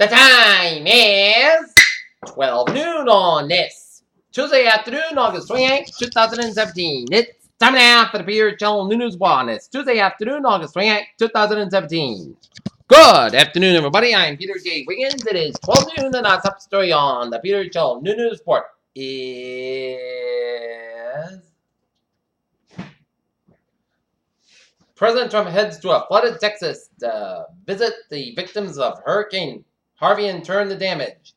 The time is 12 noon on this Tuesday afternoon, August 28th, 2017. It's time now for the Peter Channel News One. It's Tuesday afternoon, August 28th, 2017. Good afternoon, everybody. I'm Peter J. Wiggins. It is 12 noon, and our top story on the Peter Channel News Report is President Trump heads to a flooded Texas to visit the victims of Hurricane Harvey and turn the damage.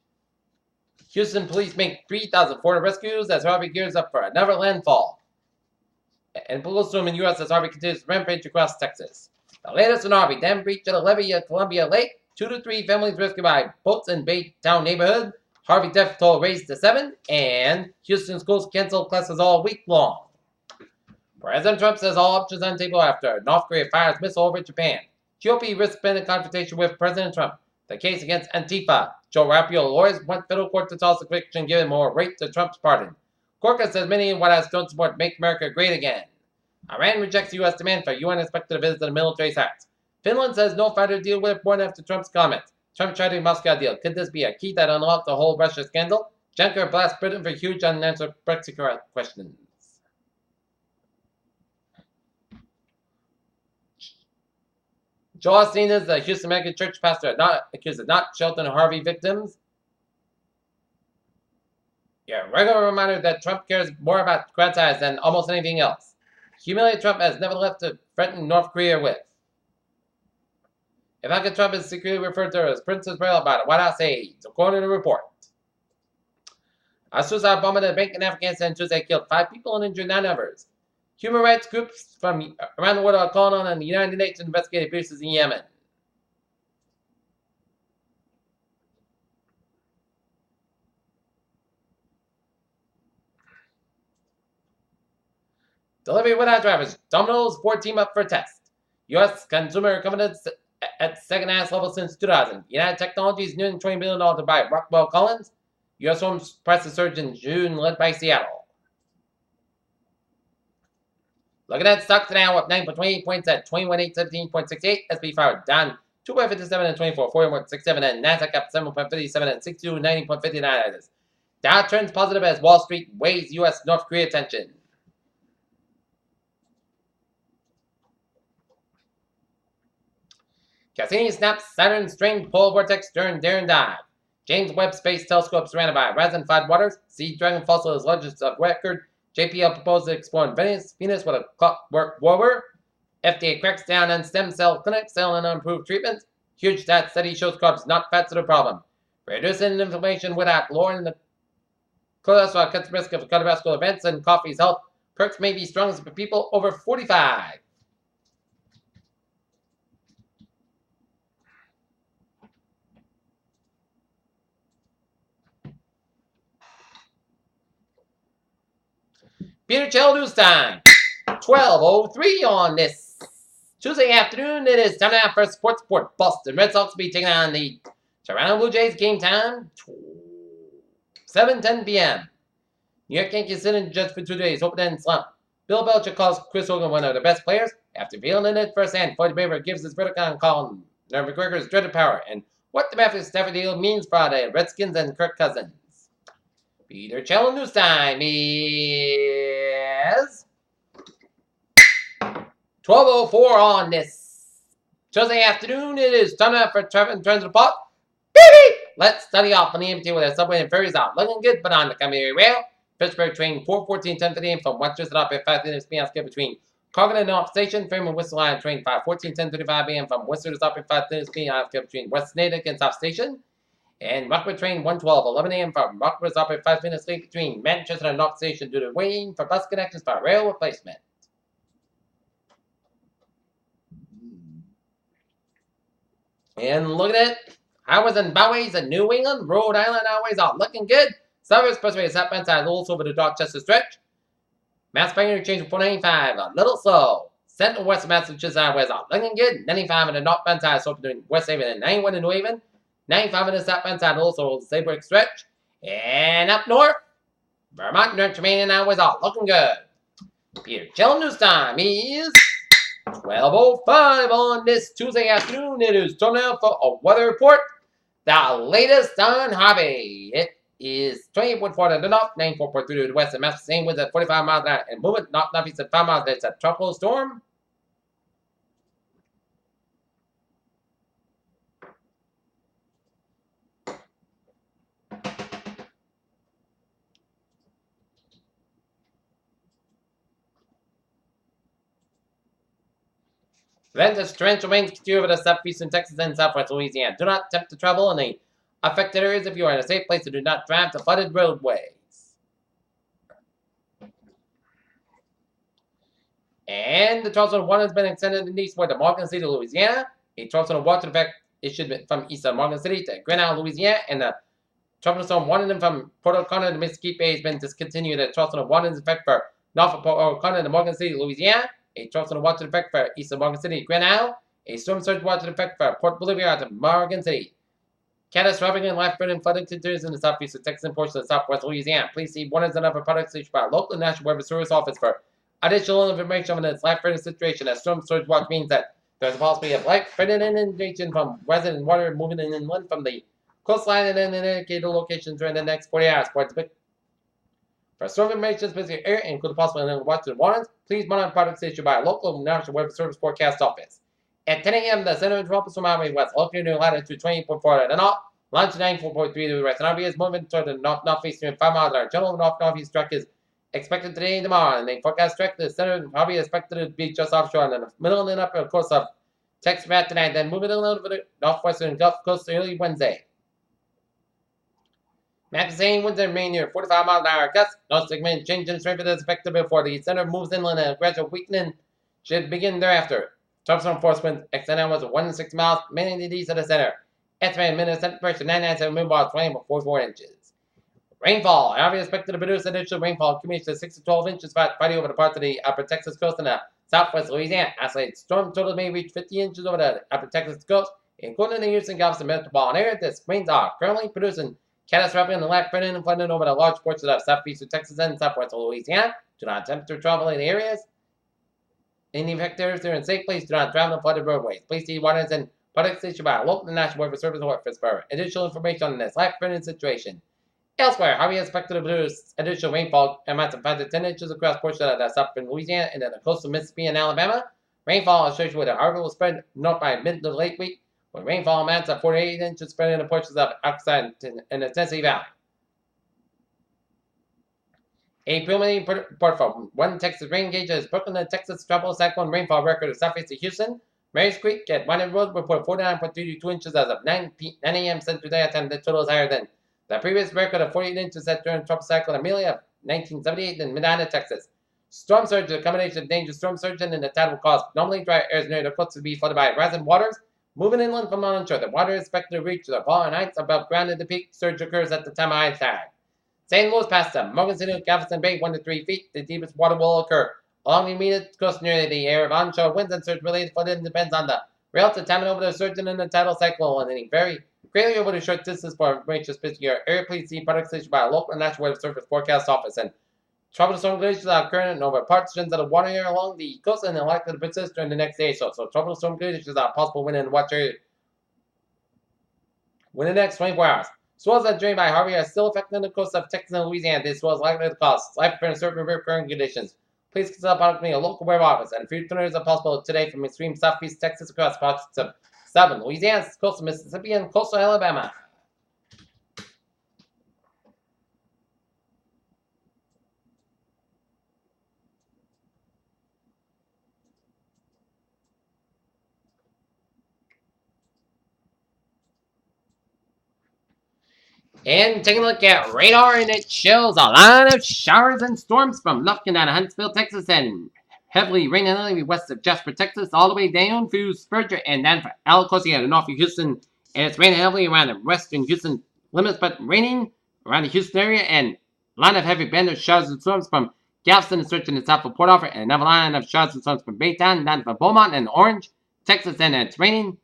Houston police make 3,400 rescues as Harvey gears up for another landfall. And political storm in U.S. as Harvey continues to rampage across Texas. The latest in Harvey, dam breach at a levee at Columbia Lake. 2 to 3 families rescued by boats in Baytown neighborhood. Harvey death toll raised to 7. And Houston schools cancel classes all week long. President Trump says all options on the table after North Korea fires missile over Japan. GOP risks pending confrontation with President Trump. The case against Antifa. Joe Rapio lawyers want federal court to toss the conviction, giving more weight to Trump's pardon. Corker says many in White House don't support Make America Great Again. Iran rejects U.S. demand for UN inspector to visit the military sites. Finland says no fighter deal with born after Trump's comments. Trump tried a Moscow deal. Could this be a key that unlocks the whole Russia scandal? Juncker blasts Britain for huge unanswered Brexit questions. Joel Osteen is the Houston American Church pastor accused of not sheltering Harvey victims. Yeah, regular reminder that Trump cares more about crowd size than almost anything else. Humiliated Trump has never left to threaten North Korea with. Ivanka Trump is secretly referred to as Princess Rail by the White House aides, according to the report. A suicide bomb at a bank in Afghanistan Tuesday killed 5 people and injured 9 others. Human rights groups from around the world are calling on the United Nations to investigate abuses in Yemen. Delivery without drivers. Domino's Ford team up for test. U.S. consumer confidence at second highest level since 2000. United Technologies nearing $20 billion to buy Rockwell Collins. U.S. homes prices surge in June led by Seattle. Looking at stocks now up 9.28 points at 21,817.68. SP 5 down 2.57 and 24.47, and Nasdaq up 7.57 and 62.90.59. Dow turns positive as Wall Street weighs U.S. North Korea tension. Cassini snaps Saturn strained polar vortex during Daring Dive. James Webb Space Telescope surrounded by rising flood waters. Sea dragon fossil is largest of record. JPL proposed to explore Venus with a clockwork rover. FDA cracks down on stem cell clinics selling unimproved treatments. Huge stat study shows carbs not fats are the problem. Reducing inflammation without lowering the cholesterol cuts the risk of cardiovascular events, and coffee's health perks may be strongest for people over 45. Peter Channel News Time, 12:03 on this Tuesday afternoon. It is time now for Sports Report. Boston Red Sox will be taking on the Toronto Blue Jays. Game time, 7:10 p.m. New York Yankees sitting just for 2 days, hoping and slump. Bill Belichick calls Chris Hogan one of the best players. After feeling it firsthand, Floyd Baber gives his verdict on calling Nerve McGregor's dreaded power and what the Matthew Stafford deal means for the Redskins and Kirk Cousins. Peter Channel News Time is 12:04 on this Tuesday afternoon. It is time now for Trevor and Turns to the Pot. Let's study off on the MT with a subway and ferries out. Looking good, but on the Community Rail. Pittsburgh train 414 10:30 a.m. from Westchester up at 5 p.m. between Cargan and North Station. Frame and Whistle Line train 514 10:35 a.m. from Worcester up at 5 p.m. between West Natick and South Station. And Rockwood train 112, 11 a.m. from Rockwood up at 5 minutes late between Manchester and North Station due to waiting for bus connections for rail replacement. And look at it. Highways and byways in New England, Rhode Island highways are looking good. Southern Expressway is southbound side also over the Dorchester stretch. Mass Bank interchange 495, a little slow. Central West Massachusetts highways are looking good. 95 on the northbound side, so between West Haven and 91 in New Haven. 95 on the southbound side, also the Saybrook stretch. And up north, Vermont and Pennsylvania highways are looking good. Peter Channel News Time is 12:05 on this Tuesday afternoon. It is time now for a weather report. The latest on Harvey. It is 28.4 to the north, 94.3 to the west, and mass same winds at 45 miles an hour, and movement northeast at 5 miles. It's a tropical storm. Winds of torrential rains continue over the southeastern Texas and southwest Louisiana. Do not attempt to travel in the affected areas if you are in a safe place, and do not drive to flooded roadways. And the tropical warning has been extended in the eastward to Morgan City, Louisiana. A tropical water effect issued from east of Morgan City to Grinnell, Louisiana, and the tropical storm warning from Port O'Connor to Mesquite Bay has been discontinued. A tropical warning effect for north of Port O'Connor to Morgan City, Louisiana. A tropical water effect for east of Morgan City, Grinnell. A storm surge water effect for Port Bolívar to Morgan City. Catastrophic and life-threatening flooding continues in the southeast of Texas and portions of southwest Louisiana. Please see warnings and other products issued by local and national weather service office for additional information on this life-threatening situation. A storm surge watch means that there's a possibility of life-threatening inundation from resident water moving inland from the coastline and in indicated locations during the next 40 hours. For storm information specific area, including possible and watch the warnings, please monitor products issued by a local and national weather service forecast office. At 10 a.m., the center of Tropical Storm Harvey west, located near latitude 28.4 to the north, longitude 94.3 to the west, and Harvey is moving toward the north-northeast near 5 miles an hour. General north-northeast track is expected today and tomorrow, and the forecast track the center of Harvey is expected to be just offshore in the middle and upper coast of Texas tonight, then moving a little bit northwestern Gulf Coast early Wednesday. Magazine winds remain near 45 miles an hour gusts. No significant change in strength is expected before the center moves inland, and a gradual weakening should begin thereafter. Tropical force winds extend outwards of 1 to 6 miles, mainly to the east of the center. Estimated minimum center pressure 997 millibar, 20.44 inches. Rainfall. Harvey is expected to produce initial rainfall accumulates to 6 to 12 inches Friday over the parts of the upper Texas coast and the southwest Louisiana. Isolated storm totals may reach 50 inches over the upper Texas coast, including the Houston Gulf and metropolitan area. These rains are currently producing catastrophic and life-threatening and flooding over the large portions of southeastern Texas and southwest Louisiana. Do not attempt to travel in the areas. In the affected areas, they're in safe place. Do not travel on flooded roadways. Please see warnings and products issued by a local and national weather service office for additional information on this life-threatening situation. Elsewhere, Harvey is expected to produce additional rainfall amounts of 5 to 10 inches across portions of the southern Louisiana and the coast of Mississippi and Alabama. Rainfall associated with Harvey will spread north by mid to late week, with rainfall amounts of 4 to 8 inches spread in the portions of outside in the Tennessee Valley. A preliminary report from one Texas rain gauge is broken the Texas tropical cyclone rainfall record of southeast of Houston. Marys Creek at Wyden Road reported 49.32 inches as of 9 a.m. Central Daylight Time. The total is higher than the previous record of 48 inches set during Tropical Cyclone Amelia of 1978 in Medina, Texas. Storm surge, a combination of dangerous storm surge and the tide will cause normally dry areas near the coast to be flooded by rising waters. Moving inland from onshore, the water is expected to reach the following heights above ground at the peak. Surge occurs at the time of high tide. St. Louis past the Morgan City, Galveston Bay, 1 to 3 feet. The deepest water will occur along the immediate coast near the area of onshore winds and surge-related flooding depends on the relative time and over the surge and the tidal cycle, and they vary greatly over the short distance for information specific area. Please see products issued by a local and national weather service forecast office. And tropical storm conditions are occurring over parts of the water area along the coast and are likely to persist during the next day. So tropical storm conditions are possible within the watch area within the next 24 hours. Swells that drained by Harvey are still affecting the coast of Texas and Louisiana. This swell is likely to cause life-threatening certain recurring conditions. Please consult a local weather office, and future tornadoes are possible today from extreme southeast Texas across parts of southern Louisiana, coastal Mississippi, and coastal Alabama. And taking a look at radar, and it shows a line of showers and storms from Lufkin down to Huntsville, Texas, and heavily raining only west of Jasper, Texas, all the way down through Spurgeon and then for Alacosia to north of Houston. And it's raining heavily around the western Houston limits, but raining around the Houston area, and a line of heavy band of showers and storms from Galveston and searching the south of Port Arthur, and another line of showers and storms from Baytown down to Beaumont and Orange, Texas, and it's raining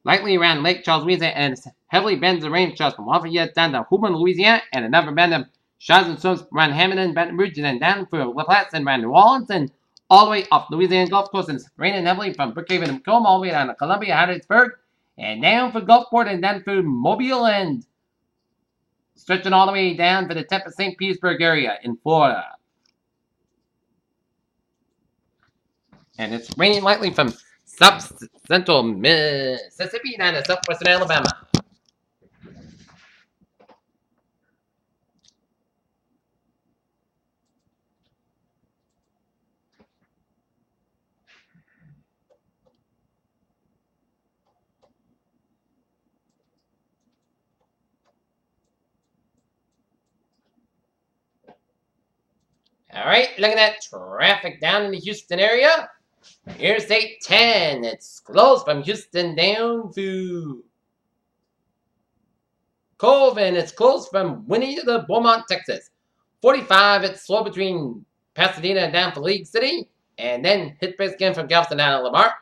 lightly around Lake Charles, Louisiana, and it's heavily bands of rain showers from Lafayette down to Houlton, Louisiana, and another band of showers and storms around Hamilton, Baton Rouge, and then down through La Platte and around New Orleans, and all the way off the Louisiana Gulf Coast, and it's raining heavily from Brookhaven and Macomb all the way down to Columbia, Hattiesburg, And down for Gulfport and then for Mobile and stretching all the way down for the tip of St. Petersburg area in Florida. And it's raining lightly from south central Mississippi down to southwestern Alabama. All right, looking at traffic down in the Houston area. Interstate 10, it's closed from Houston down to Colvin. It's closed from Winnie to Beaumont, Texas. 45, it's slow between Pasadena and down for League City. And then hit base again from Galveston down to Lamar.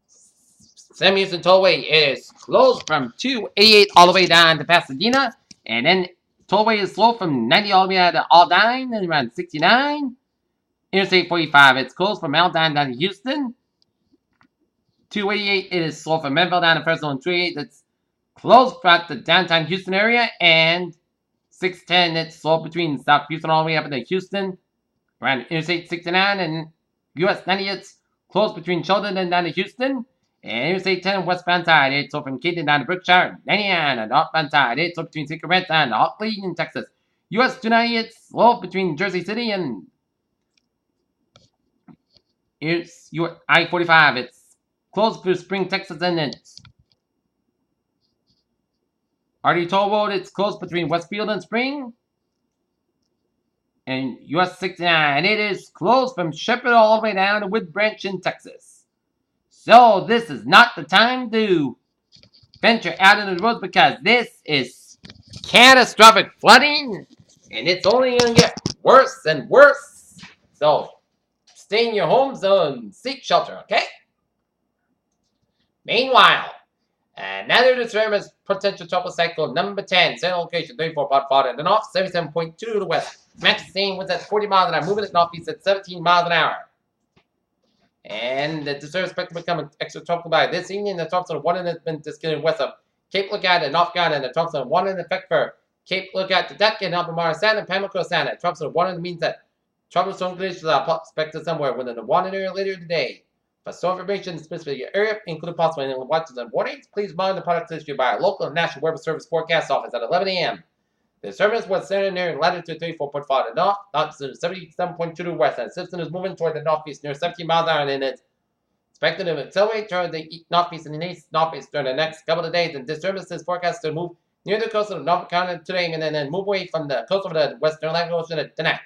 Sam Houston Tollway is closed from 288 all the way down to Pasadena. And then Tollway is slow from 90 all the way down to Aldine and around 69. Interstate 45, it's closed from Aldine down to Houston. 288, it is slow from Memphis down to Fresno, and 288, it's closed throughout the downtown Houston area. And 610, it's slow between South Houston all the way up into Houston. Around Interstate 69 and US 90, it's closed between Sheldon and down to Houston. And Interstate 10 westbound side, it's slow from Caden down to Brookshire. 99 and northbound side, it's slow between Sycamore and Hockley in Texas. US 290, it's slow between Jersey City and it's I-45. It's closed through Spring, Texas, and it's RD Toll Road. It's closed between Westfield and Spring. And US 69. It is closed from Shepherd all the way down to Wood Branch in Texas. So this is not the time to venture out into the roads because this is catastrophic flooding. And it's only going to get worse and worse. So stay in your homes and seek shelter, okay? Meanwhile, another disturbance potential tropical cyclone number 10, same location 34.5 in the north, 77.2 to the west. Max seen was at 40 miles an hour, moving at northeast at 17 miles an hour. And the disturbance expected to become extratropical by this evening. The tropical one has been discounted west of Cape Lookout and North Carolina, and the tropical one in effect for Cape Lookout to Duck and Albemarle Sound and Pamlico Sound. The tropical one means that tropical storm conditions are expected somewhere within the one area later today. For storm information specific area, including possible inland watches and warnings, please monitor the product issued by our local and national weather service forecast office at 11 a.m. The disturbance was centered near latitude 34.5 to the north, longitude 77.2 to the west, and the system is moving toward the northeast near 17 miles an hour, and it's expected to accelerate toward the northeast and the east northeast during the next couple of days. And disturbance is forecast to move near the coast of North Carolina today, and then move away from the coast of the western Atlantic Ocean tonight.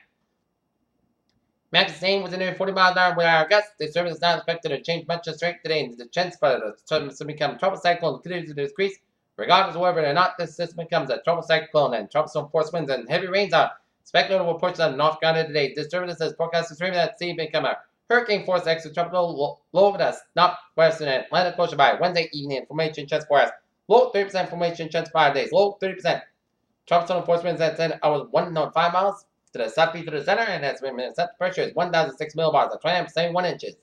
Max same within near 40 miles an hour with our gusts. The disturbance is not expected to change much of strength today, and the chance for the disturbance to become a tropical cyclone continues to decrease. Regardless of whether or not this system becomes a tropical cyclone, and tropical storm force winds and heavy rains are expected over portions of North Carolina today. Disturbance is forecast to stream that sea become a hurricane force extratropical low over the northwestern Atlantic Ocean by Wednesday evening. Information chance forecast low 30% information chance 5 days, low 30%. Tropical storm force winds at 10 hours 105 miles to the southeast of the center, and that's when set pressure is 1,006 millibars at 29.71 inches.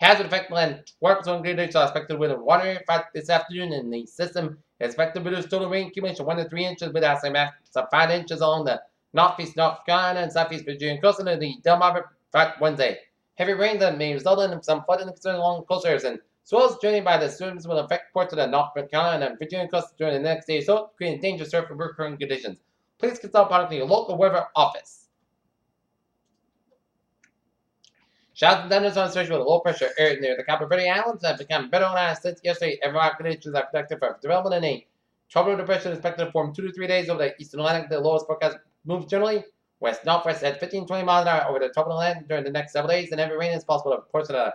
Hazard effect land 12% conditions are expected with a water this afternoon, and the system is expected to produce total rain accumulation 1 to 3 inches with a max of 5 inches along the northeast North Carolina and southeast Virginia coast and the Delmarva Wednesday. Heavy rains that may result in some flooding concerns along the coast areas and swells journeyed by the students will affect ports of the North Carolina and Virginia coast during the next day or so, creating dangerous surf and recurring conditions. Please consult product from your local weather office. Showers and thunderstorms associated with a low pressure area near the Cabo Verde Islands have become better organized since yesterday. Every conditions are protected for development in a tropical depression expected to form 2 to 3 days over the eastern Atlantic. The lowest forecast moves generally west-northwest at 15-20 miles an hour over the tropical Atlantic during the next several days, and heavy rain is possible over ports of the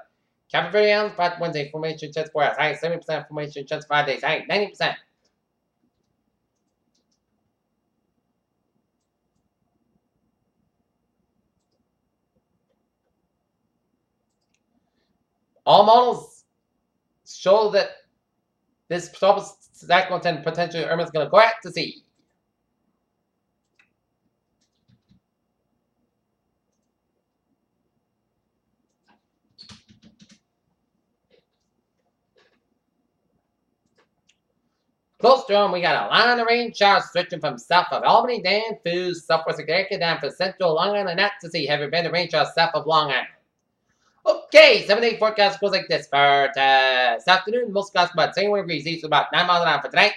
Cabo Verde Islands. Flat Wednesday formation chance for us high 70% formation chance 5 days, high 90%. All models show that this tropical cyclone and potentially Irma is going to go out to sea. Close to home, we got a line of rain showers stretching from south of Albany down through southwest Connecticut down for central Long Island, and not to see heavy band of rain showers south of Long Island. Okay, 7-day forecast goes like this for this afternoon. Most skies about 21 degrees east, about 9 miles an hour for tonight.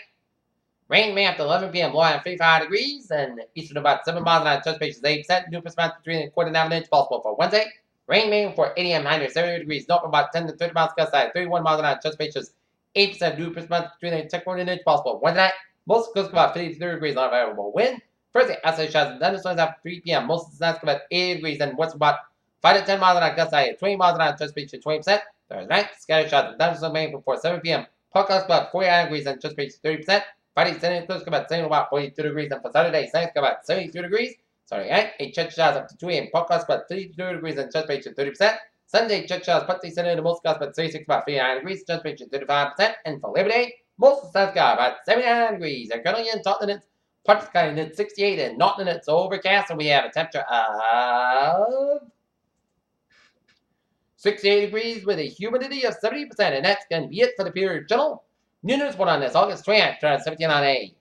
Rain may after 11 p.m. low at 55 degrees, and eastern about 7 miles an hour. Touch base is 8%. New percent between a quarter and an inch possible for Wednesday. Rain may for 8 a.m. high near 70 degrees. North about 10 to 30 miles gust side. 31 miles an hour. Touch base is 8%. New percent between a quarter and an inch possible. Wednesday night, most coast about 50 to 30 degrees. Not variable wind. Thursday, outside showers and thunderstorms after 3 p.m. Most of the nights about 80 degrees, and west about 5 to 10 miles an hour gust side. 20 miles an hour. Touch base is 20%. Thursday night, scattered showers and thunderstorms may before 7 p.m. Podcast about 49 degrees and touch base is 30%. Friday, Sunday, close about 7 about 42 degrees, and for Saturday, Sunday, about 72 degrees. Sorry, right? A church showers up to 2 a.m. Podcast about 32 degrees, and church base is 30%. Sunday, church showers, partly Sunday, the most cost about 36, about 59 degrees, church base is 35%. And for Labor Day, most of the sun's got about 79 degrees. And currently in Taunton, it's partly sky, it's 68, and Norton, it's overcast, and we have a temperature of 68 degrees with a humidity of 70%, and that's going to be it for the period channel. New news one on this August 20th, 17 on a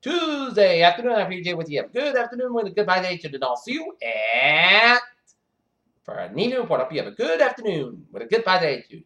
Tuesday afternoon. I'm PJ with you. Good afternoon with a goodbye day, and I'll see you at for a new report. Hope you have a good afternoon with a goodbye day.